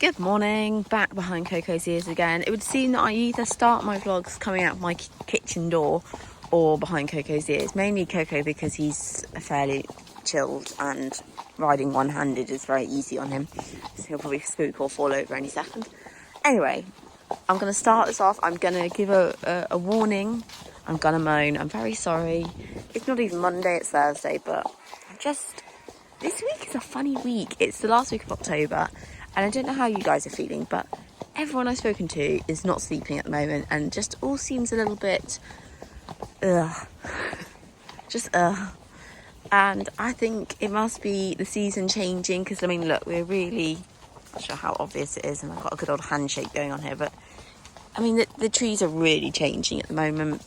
Good morning, back behind Coco's ears again. It would seem that I either start my vlogs coming out of my kitchen door or behind Coco's ears. Mainly Coco because he's fairly chilled and riding one-handed is very easy on him. So he'll probably spook or fall over any second. Anyway, I'm going to start this off. I'm going to give a warning. I'm going to moan. I'm very sorry. It's not even Monday, it's Thursday, but this week is a funny week. It's the last week of October. And I don't know how you guys are feeling, but everyone I've spoken to is not sleeping at the moment and just all seems a little bit, And I think it must be the season changing because, I mean, look, we're really, not sure how obvious it is, and I've got a good old handshake going on here, but, I mean, the trees are really changing at the moment.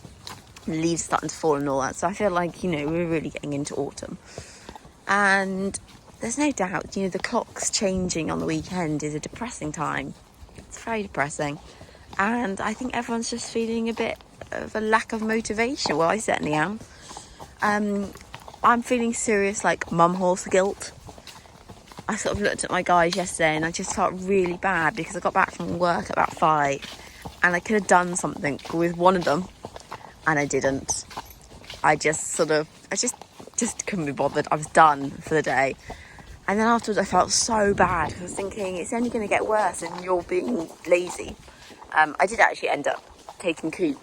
The leaves are starting to fall and all that, so I feel like, we're really getting into autumn. And there's no doubt, the clocks changing on the weekend is a depressing time. It's very depressing. And I think everyone's just feeling a bit of a lack of motivation. Well, I certainly am. I'm feeling serious, mum horse guilt. I sort of looked at my guys yesterday and I just felt really bad because I got back from work at about 5 and I could have done something with one of them and I didn't. I just couldn't be bothered. I was done for the day. And then afterwards I felt so bad. I was thinking, it's only going to get worse and you're being lazy. I did actually end up taking Coop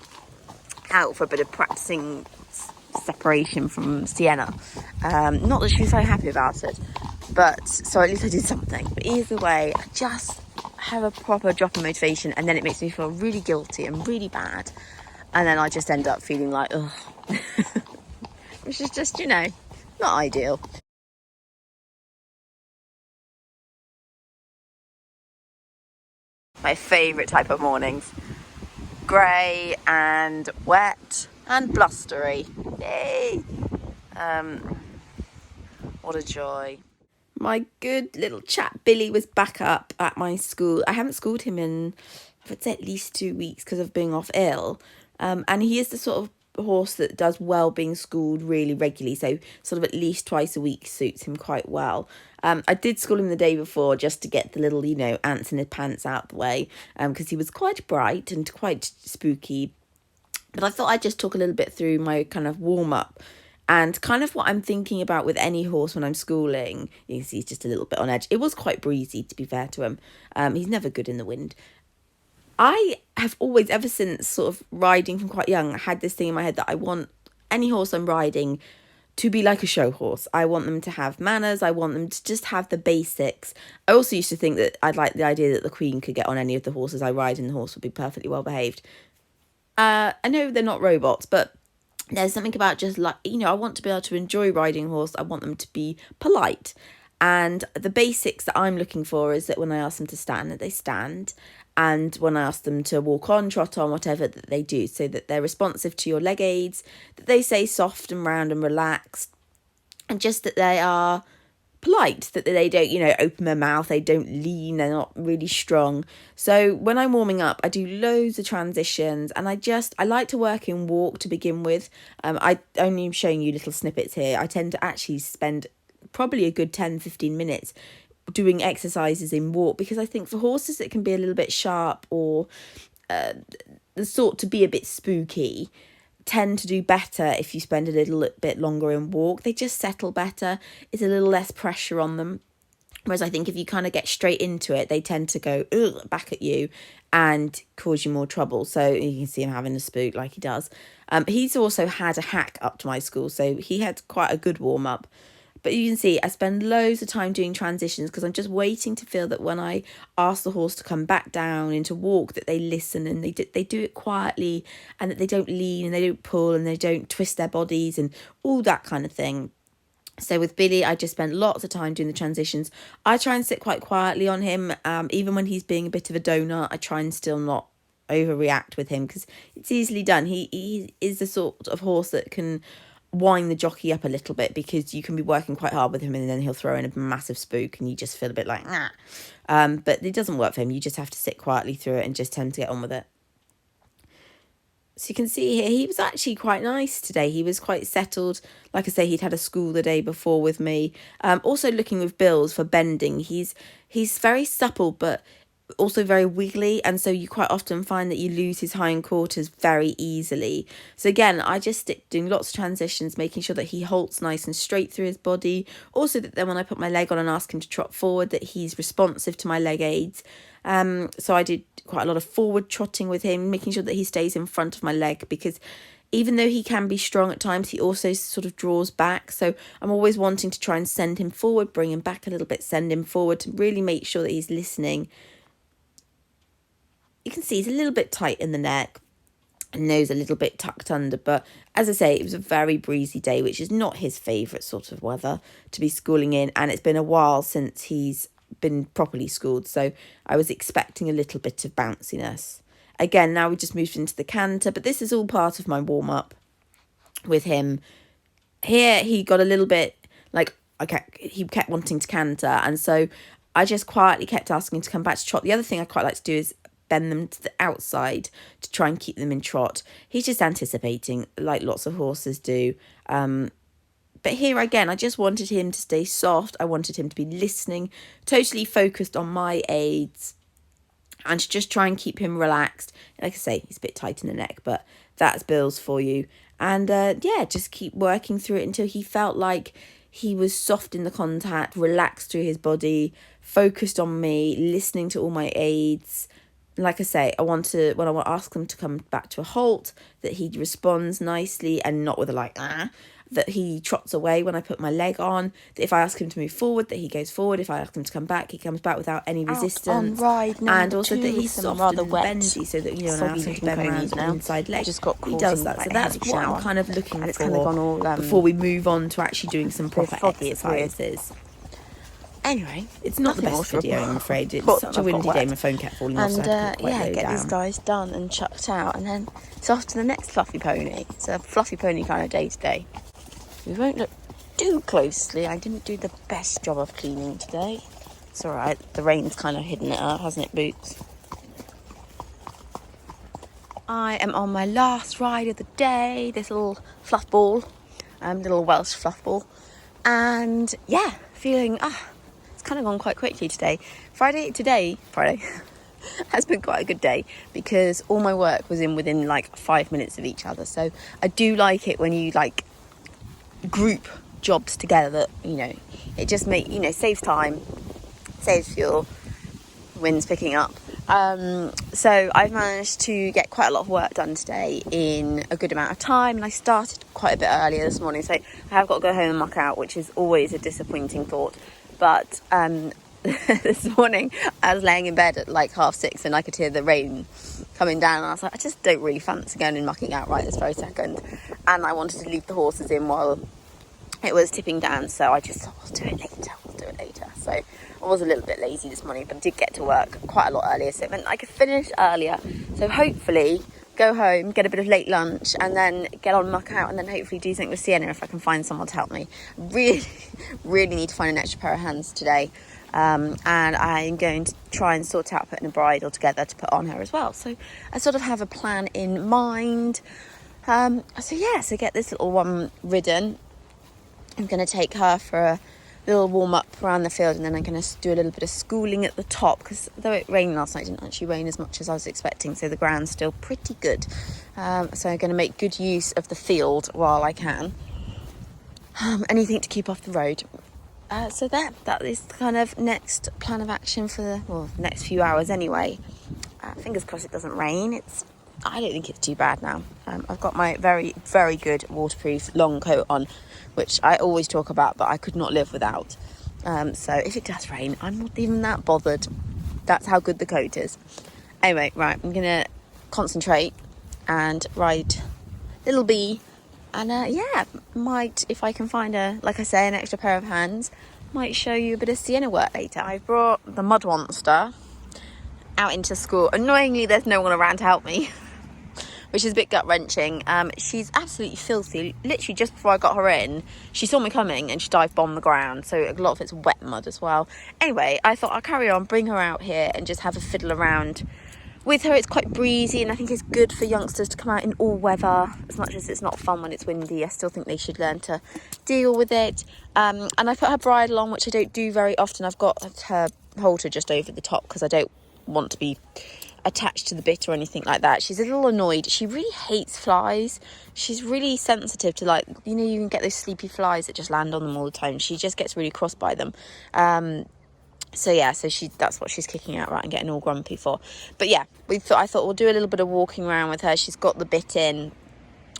out for a bit of practicing separation from Sienna. Not that she was so happy about it, but so at least I did something. But either way, I just have a proper drop in motivation and then it makes me feel really guilty and really bad. And then I just end up feeling like, ugh. Which is just, not ideal. My favourite type of mornings. Grey and wet and blustery. Yay! What a joy. My good little chap Billy was back up at my school. I haven't schooled him in, I would say, at least 2 weeks because of being off ill. And he is the sort of horse that does well being schooled really regularly, so sort of at least twice a week suits him quite well. I did school him the day before just to get the little, ants in his pants out the way, because he was quite bright and quite spooky. But I thought I'd just talk a little bit through my kind of warm-up and kind of what I'm thinking about with any horse when I'm schooling. You can see he's just a little bit on edge. It was quite breezy, to be fair to him. He's never good in the wind. I have always, ever since sort of riding from quite young, had this thing in my head that I want any horse I'm riding to be like a show horse. I want them to have manners. I want them to just have the basics. I also used to think that I'd like the idea that the Queen could get on any of the horses I ride and the horse would be perfectly well behaved. I know they're not robots, but there's something about just I want to be able to enjoy riding a horse. I want them to be polite. And the basics that I'm looking for is that when I ask them to stand, that they stand. And when I ask them to walk on, trot on, whatever, that they do, so that they're responsive to your leg aids, that they stay soft and round and relaxed, and just that they are polite, that they don't, open their mouth, they don't lean, they're not really strong. So when I'm warming up, I do loads of transitions, and I like to work in walk to begin with. I only am showing you little snippets here. I tend to actually spend probably a good 10-15 minutes doing exercises in walk, because I think for horses that can be a little bit sharp or the sort to be a bit spooky tend to do better if you spend a little bit longer in walk. They just settle better. It's a little less pressure on them. Whereas I think if you kind of get straight into it, they tend to go back at you and cause you more trouble. So you can see him having a spook like he does. He's also had a hack up to my school, so he had quite a good warm-up. But you can see I spend loads of time doing transitions because I'm just waiting to feel that when I ask the horse to come back down into walk, that they listen and they do it quietly, and that they don't lean and they don't pull and they don't twist their bodies and all that kind of thing. So with Billy, I just spent lots of time doing the transitions. I try and sit quite quietly on him. Even when he's being a bit of a donut, I try and still not overreact with him because it's easily done. He is the sort of horse that can wind the jockey up a little bit, because you can be working quite hard with him and then he'll throw in a massive spook and you just feel a bit like, nah. But it doesn't work for him. You just have to sit quietly through it and just tend to get on with it. So you can see here, he was actually quite nice today. He was quite settled. Like I say, he'd had a school the day before with me. Also looking with Bill's for bending. He's very supple, but also very wiggly, and so you quite often find that you lose his hindquarters very easily. So again, I just stick doing lots of transitions, making sure that he halts nice and straight through his body. Also that then when I put my leg on and ask him to trot forward, that he's responsive to my leg aids. So I did quite a lot of forward trotting with him, making sure that he stays in front of my leg, because even though he can be strong at times, he also sort of draws back. So I'm always wanting to try and send him forward, bring him back a little bit, send him forward, to really make sure that he's listening. You can see he's a little bit tight in the neck, and nose a little bit tucked under. But as I say, it was a very breezy day, which is not his favourite sort of weather to be schooling in. And it's been a while since he's been properly schooled, so I was expecting a little bit of bounciness. Again, now we just moved into the canter, but this is all part of my warm-up with him. Here he got a little bit like, he kept wanting to canter, and so I just quietly kept asking him to come back to trot. The other thing I quite like to do is bend them to the outside to try and keep them in trot. He's just anticipating, like lots of horses do. But here again, I just wanted him to stay soft. I wanted him to be listening, totally focused on my aids, and to just try and keep him relaxed. Like I say, he's a bit tight in the neck, but that's Bill's for you. And just keep working through it until he felt like he was soft in the contact, relaxed through his body, focused on me, listening to all my aids. Like I say, when I ask him to come back to a halt, that he responds nicely and not with a that he trots away when I put my leg on, that if I ask him to move forward, that he goes forward. If I ask him to come back, he comes back without any resistance. And also that he's soft and bendy, so that, when I ask him to bend around the inside leg, he does that. So that's what I'm kind of looking for before we move on to actually doing some proper exercises. Anyway, it's not the best video, I'm afraid. It's such a windy day, my phone kept falling off, so I had to put quite low get down. these guys done and chucked out, and then it's off to the next fluffy pony. It's a fluffy pony kind of day today. We won't look too closely. I didn't do the best job of cleaning today. It's alright, the rain's kind of hidden it up, hasn't it, Boots? I am on my last ride of the day, this little fluff ball, little Welsh fluff ball, and feeling, it's kind of gone quite quickly today. Friday has been quite a good day, because all my work was within like 5 minutes of each other. So I do like it when you like group jobs together, that it just saves time, saves fuel, wind's picking up. So I've managed to get quite a lot of work done today in a good amount of time, and I started quite a bit earlier this morning, so I have got to go home and muck out, which is always a disappointing thought. But this morning I was laying in bed at like 6:30, and I could hear the rain coming down, and I was like, I just don't really fancy going and mucking out right this very second, and I wanted to leave the horses in while it was tipping down, so I just thought, I'll do it later. So I was a little bit lazy this morning, but I did get to work quite a lot earlier, so it meant I could finish earlier, so hopefully go home, get a bit of late lunch, and then get on muck out, and then hopefully do something with Sienna if I can find someone to help me. Really need to find an extra pair of hands today, and I'm going to try and sort out putting a bridle together to put on her as well. So I sort of have a plan in mind. So get this little one ridden. I'm going to take her for a little warm-up around the field, and then I'm going to do a little bit of schooling at the top, because though it rained last night, it didn't actually rain as much as I was expecting, so the ground's still pretty good. So I'm going to make good use of the field while I can. Anything to keep off the road. So that is the kind of next plan of action for the next few hours anyway. Fingers crossed it doesn't rain. I don't think it's too bad now. I've got my very, very good waterproof long coat on, which I always talk about, but I could not live without. So if it does rain, I'm not even that bothered. That's how good the coat is. Anyway, right, I'm going to concentrate and ride Little Bee. And might, if I can find an extra pair of hands, might show you a bit of Sienna work later. I brought the mud monster out into school. Annoyingly, there's no one around to help me, which is a bit gut-wrenching. She's absolutely filthy. Literally, just before I got her in, she saw me coming and she dive-bombed the ground, so a lot of it's wet mud as well. Anyway, I thought I'll carry on, bring her out here and just have a fiddle around with her. It's quite breezy, and I think it's good for youngsters to come out in all weather. As much as it's not fun when it's windy, I still think they should learn to deal with it. And I put her bridle on, which I don't do very often. I've got her halter just over the top, because I don't want to be attached to the bit or anything like that. She's a little annoyed. She really hates flies. She's really sensitive to, like, you know, you can get those sleepy flies that just land on them all the time. She just gets really cross by them. So that's what she's kicking out, right, and getting all grumpy for. But yeah, I thought we'll do a little bit of walking around with her. She's got the bit in.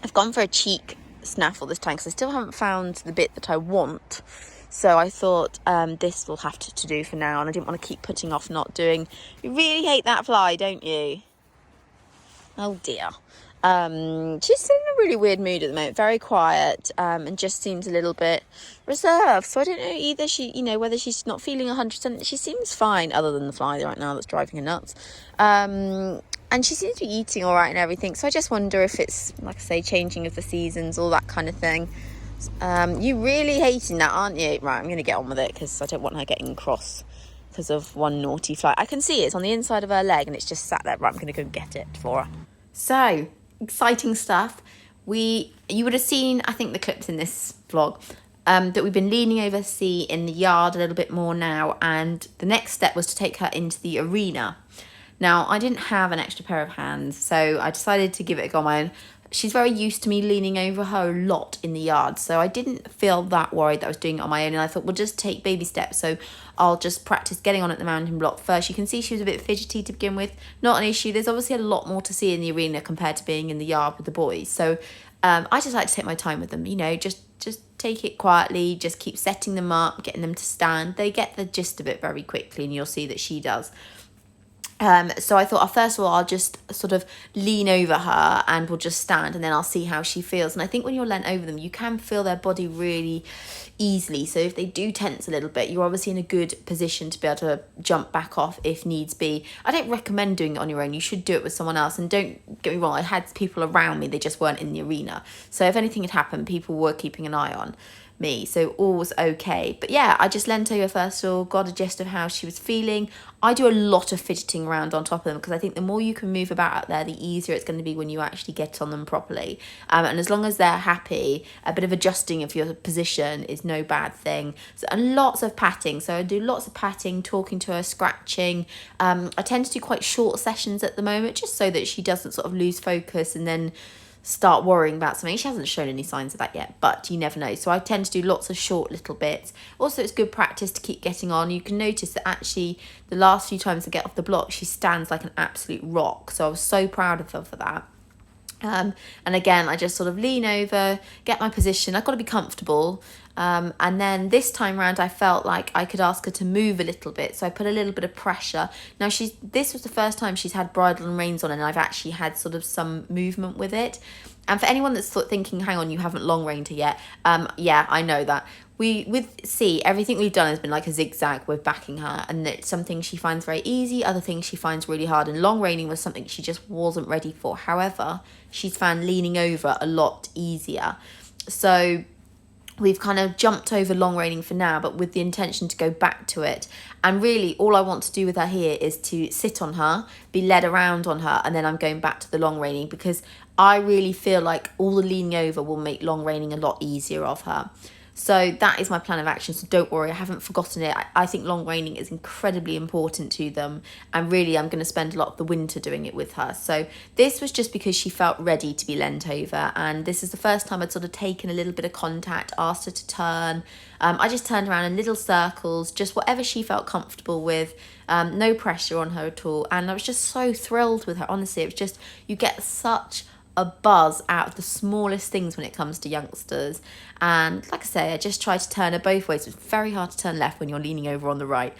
I've gone for a cheek snaffle this time because I still haven't found the bit that I want. So I thought this will have to do for now, and I didn't want to keep putting off not doing. You really hate that fly, don't you? Oh dear. She's in a really weird mood at the moment, very quiet, and just seems a little bit reserved. So I don't know either whether she's not feeling 100%. She seems fine, other than the fly right now that's driving her nuts. And she seems to be eating all right and everything. So I just wonder if it's, like I say, changing of the seasons, all that kind of thing. You really hating that, aren't you? Right, I'm going to get on with it because I don't want her getting cross because of one naughty fly. I can see it's on the inside of her leg and it's just sat there. Right, I'm going to go get it for her. So, exciting stuff. You would have seen, I think, the clips in this vlog, that we've been leaning over to see in the yard a little bit more now, and the next step was to take her into the arena. Now, I didn't have an extra pair of hands, so I decided to give it a go on my own. She's very used to me leaning over her a lot in the yard, so I didn't feel that worried that I was doing it on my own, and I thought we'll just take baby steps. So I'll just practice getting on at the mounting block first. You can see she was a bit fidgety to begin with. Not an issue. There's obviously a lot more to see in the arena compared to being in the yard with the boys. So I just like to take my time with them, just take it quietly, just keep setting them up, getting them to stand. They get the gist of it very quickly, and you'll see that she does. So I thought, first of all, I'll just sort of lean over her and we'll just stand, and then I'll see how she feels. And I think when you're leant over them, you can feel their body really easily. So if they do tense a little bit, you're obviously in a good position to be able to jump back off if needs be. I don't recommend doing it on your own. You should do it with someone else. And don't get me wrong, I had people around me, they just weren't in the arena. So if anything had happened, people were keeping an eye on me, so all was okay. But yeah, I just leant over first of all, got a gist of how she was feeling. I do a lot of fidgeting around on top of them because I think the more you can move about out there, the easier it's going to be when you actually get on them properly. And as long as they're happy, a bit of adjusting of your position is no bad thing. So, and lots of patting. So I do lots of patting, talking to her, scratching. I tend to do quite short sessions at the moment, just so that she doesn't sort of lose focus and then start worrying about something. She hasn't shown any signs of that yet, but you never know. So I tend to do lots of short little bits. Also, it's good practice to keep getting on. You can notice that actually the last few times I get off the block, she stands like an absolute rock. So I was so proud of her for that. And again, I just sort of lean over, get my position. I've got to be comfortable. And then this time round, I felt like I could ask her to move a little bit. So I put a little bit of pressure. Now, this was the first time she's had bridle and reins on, and I've actually had sort of some movement with it. And for anyone that's thinking, hang on, you haven't long reined her yet. Yeah, I know that. Everything we've done has been like a zigzag with backing her, and it's something she finds very easy, other things she finds really hard, and long reining was something she just wasn't ready for. However, she's found leaning over a lot easier. So we've kind of jumped over long reining for now, but with the intention to go back to it. And really, all I want to do with her here is to sit on her, be led around on her, and then I'm going back to the long reining, because I really feel like all the leaning over will make long reining a lot easier of her. So that is my plan of action. So don't worry, I haven't forgotten it. I think long reining is incredibly important to them. And really, I'm going to spend a lot of the winter doing it with her. So this was just because she felt ready to be leant over. And this is the first time I'd sort of taken a little bit of contact, asked her to turn. I just turned around in little circles, just whatever she felt comfortable with. No pressure on her at all. And I was just so thrilled with her. Honestly, it was just, you get such a buzz out of the smallest things when it comes to youngsters. And like I say, I just tried to turn her both ways. It's very hard to turn left when you're leaning over on the right.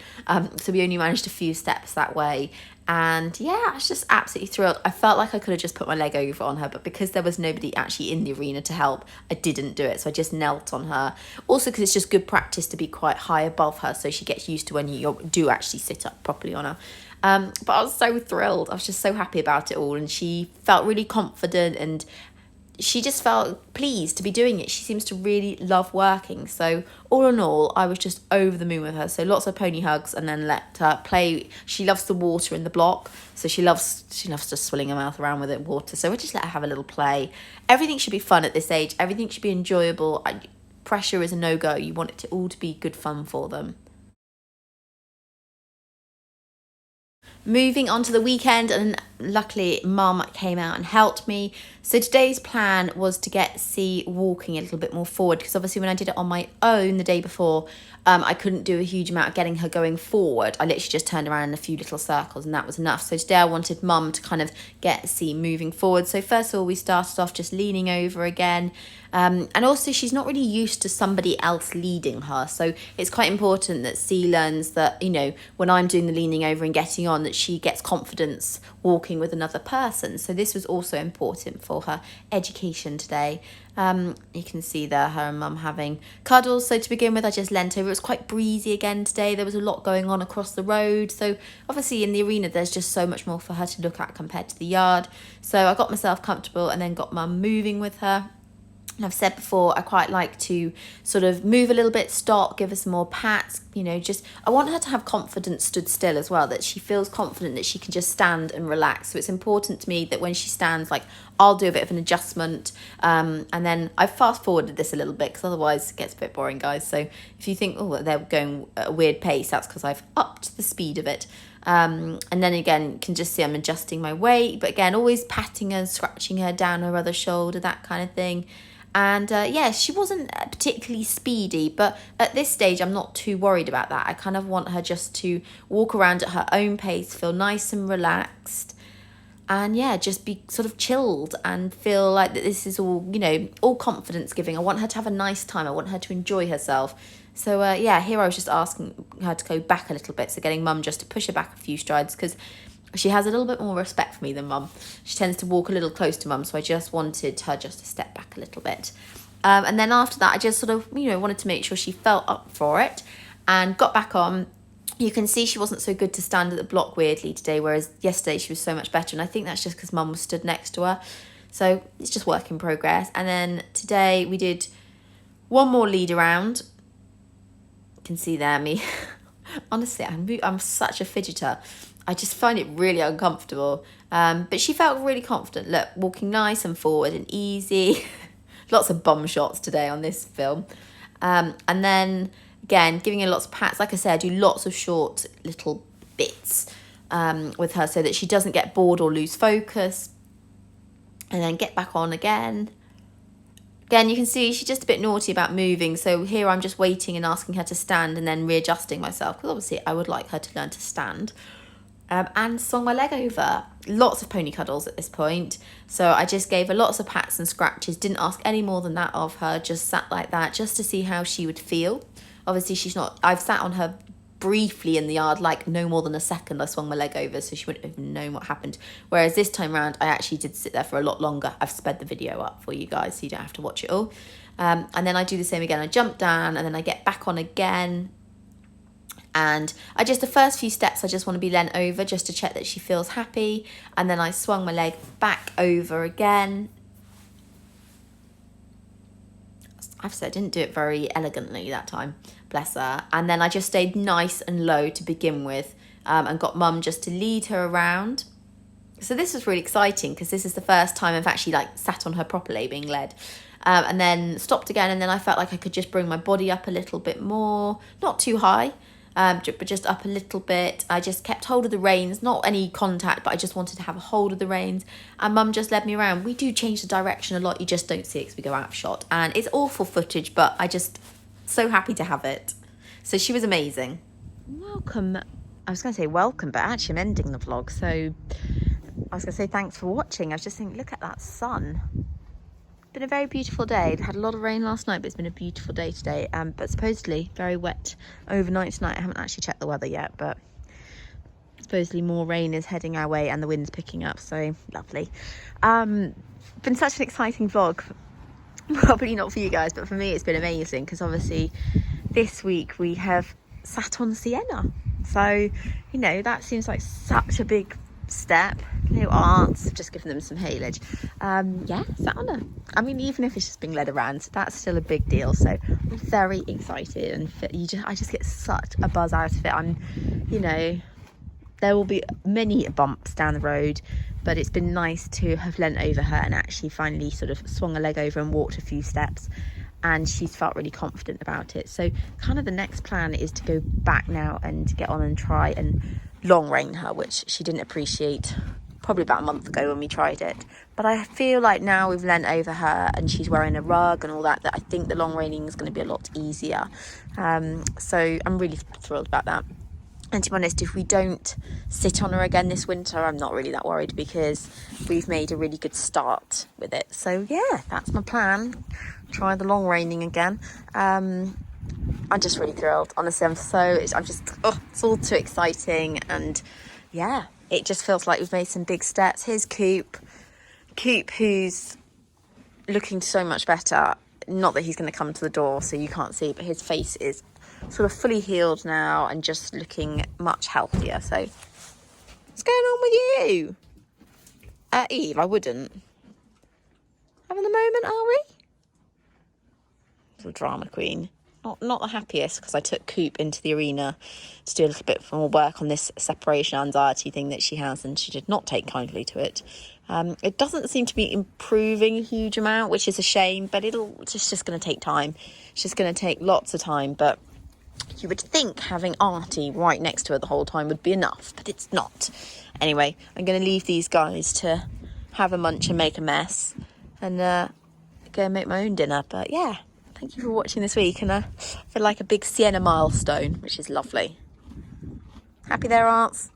So we only managed a few steps that way. And yeah, I was just absolutely thrilled. I felt like I could have just put my leg over on her, but because there was nobody actually in the arena to help, I didn't do it. So I just knelt on her. Also, because it's just good practice to be quite high above her, so she gets used to when you do actually sit up properly on her. But I was so thrilled. I was just so happy about it all. And she felt really confident, and she just felt pleased to be doing it. She seems to really love working. So all in all, I was just over the moon with her. So lots of pony hugs, and then let her play. She loves the water in the block. So she loves just swilling her mouth around with it, water. So we just let her have a little play. Everything should be fun at this age. Everything should be enjoyable. Pressure is a no-go. You want it to all to be good fun for them. moving on to the weekend, and luckily Mum came out and helped me. So today's plan was to get C walking a little bit more forward, because obviously when I did it on my own the day before, I couldn't do a huge amount of getting her going forward. I literally just turned around in a few little circles and that was enough. So today I wanted Mum to kind of get C moving forward. So first of all, we started off just leaning over again. And also she's not really used to somebody else leading her. So it's quite important that C learns that, you know, when I'm doing the leaning over and getting on, that she gets confidence walking with another person. So this was also important for her education today. You can see there her and Mum having cuddles. So to begin with, I just leant over. It was quite breezy again today. There was a lot going on across the road. So obviously in the arena, there's just so much more for her to look at compared to the yard. So I got myself comfortable and then got Mum moving with her. And I've said before, I quite like to sort of move a little bit, stop, give her some more pats, you know, just, I want her to have confidence stood still as well, that she feels confident that she can just stand and relax. So it's important to me that when she stands, like, I'll do a bit of an adjustment. And then I've fast forwarded this a little bit because otherwise it gets a bit boring, guys. So if you think, oh, they're going at a weird pace, that's because I've upped the speed of it. And then again, you can just see I'm adjusting my weight. But again, always patting her, scratching her down her other shoulder, that kind of thing. And yeah, she wasn't particularly speedy, but at this stage, I'm not too worried about that. I kind of want her just to walk around at her own pace, feel nice and relaxed, and yeah, just be sort of chilled and feel like that this is all, you know, all confidence giving. I want her to have a nice time. I want her to enjoy herself. So yeah, here I was just asking her to go back a little bit. So getting Mum just to push her back a few strides, because she has a little bit more respect for me than Mum. She tends to walk a little close to Mum, so I just wanted her just to step back a little bit. And then after that, I just sort of, you know, wanted to make sure she felt up for it and got back on. You can see she wasn't so good to stand at the block weirdly today, whereas yesterday she was so much better. And I think that's just because Mum was stood next to her. So it's just work in progress. And then today we did one more lead around. You can see there me. Honestly, I'm such a fidgeter. I just find it really uncomfortable. But she felt really confident. Look, walking nice and forward and easy. Lots of bum shots today on this film. And then, again, giving her lots of pats. Like I said, I do lots of short little bits with her so that she doesn't get bored or lose focus. And then get back on again. Again, you can see she's just a bit naughty about moving. So here I'm just waiting and asking her to stand and then readjusting myself. Because obviously I would like her to learn to stand. And swung my leg over. Lots of pony cuddles at this point. So I just gave her lots of pats and scratches. Didn't ask any more than that of her. Just sat like that just to see how she would feel. Obviously, she's not... I've sat on her briefly in the yard, like no more than a second. I swung my leg over, so she wouldn't have known what happened. Whereas this time around, I actually did sit there for a lot longer. I've sped the video up for you guys, so you don't have to watch it all. And then I do the same again. I jump down, and then I get back on again. And the first few steps, I just want to be leant over just to check that she feels happy. And then I swung my leg back over again. I have to say, I didn't do it very elegantly that time, bless her. And then I just stayed nice and low to begin with and got Mum just to lead her around. So this was really exciting because this is the first time I've actually like sat on her properly being led. And then stopped again, and then I felt like I could just bring my body up a little bit more, not too high. But just up a little bit. I just kept hold of the reins, not any contact, but I just wanted to have a hold of the reins. And Mum just led me around. We do change the direction a lot. You just don't see it because we go out of shot. And it's awful footage, but I just so happy to have it. So she was amazing. Welcome. I was going to say welcome, but actually I'm ending the vlog. So I was going to say thanks for watching. I was just thinking, look at that sun. Been a very beautiful day. It had a lot of rain last night, but it's been a beautiful day today. But supposedly very wet overnight tonight. I haven't actually checked the weather yet, but supposedly more rain is heading our way and the wind's picking up, so lovely. Been such an exciting vlog. Probably not for you guys, but for me it's been amazing because obviously this week we have sat on Sienna. So, you know, that seems like such a big step. No aunts, just given them some haylage. Yeah, sat on her. I mean, even if it's just being led around, that's still a big deal. So I'm very excited, and I just get such a buzz out of it. You know, there will be many bumps down the road, but it's been nice to have leant over her and actually finally sort of swung a leg over and walked a few steps. and she's felt really confident about it. So kind of the next plan is to go back now and get on and try and long rein her, which she didn't appreciate probably about a month ago when we tried it. But I feel like now we've leant over her and she's wearing a rug and all that, that I think the long reining is going to be a lot easier. So I'm really thrilled about that. And to be honest, if we don't sit on her again this winter, I'm not really that worried because we've made a really good start with it. So yeah, that's my plan. Try the long reining again. I'm just really thrilled, honestly. It's all too exciting. And yeah, it just feels like we've made some big steps. Here's Coop, who's looking so much better. Not that he's going to come to the door so you can't see, but his face is sort of fully healed now and just looking much healthier. So what's going on with you? Eve, I wouldn't. Having a moment, are we? Little drama queen. Not the happiest, because I took Coop into the arena to do a little bit more work on this separation anxiety thing that she has, and she did not take kindly to it. It doesn't seem to be improving a huge amount, which is a shame, but it's just going to take time. It's just going to take lots of time, but you would think having Artie right next to her the whole time would be enough, but it's not. Anyway, I'm going to leave these guys to have a munch and make a mess, and go and make my own dinner. But yeah, thank you for watching this week, and I feel like a big Sienna milestone, which is lovely. Happy there, aunts?